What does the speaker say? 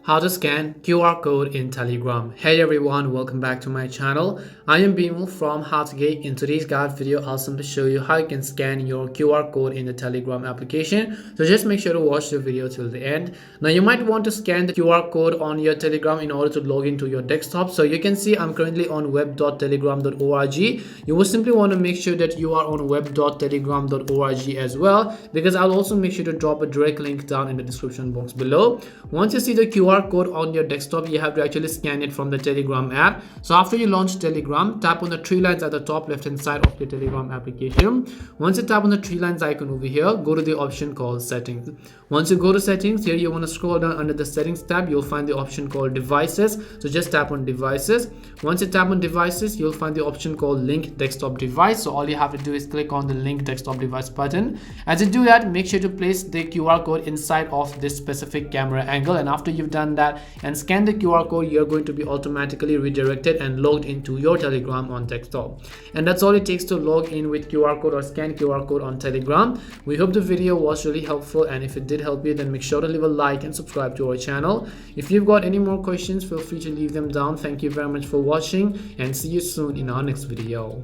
How to scan QR code in Telegram. Hey everyone, welcome back to my channel. I am Bimal from Geek. In today's guide video, I'll simply show you how you can scan your QR code in the Telegram application. So just make sure to watch the video till the end. Now you might want to scan the QR code on your Telegram in order to log into your desktop. So you can see I'm currently on web.telegram.org. You will simply want to make sure that you are on web.telegram.org as well, because I'll also make sure to drop a direct link down in the description box below. Once you see the QR code on your desktop, you have to actually scan it from the Telegram app. So after you launch Telegram, tap on the three lines at the top left hand side of the Telegram application. Once you tap on the three lines icon over here, go to the option called settings. Once you go to settings, here you want to scroll down under the settings tab, you'll find the option called devices. So just tap on devices. Once you tap on devices, you'll find the option called link desktop device. So all you have to do is click on the link desktop device button. As you do that, make sure to place the QR code inside of this specific camera angle, and after you've done that and scan the QR code, you're going to be automatically redirected and logged into your Telegram on desktop. And that's all it takes to log in with QR code or scan QR code on Telegram. We hope the video was really helpful, and if it did help you, then make sure to leave a like and subscribe to our channel. If you've got any more questions, feel free to leave them down. Thank you very much for watching, and see you soon in our next video.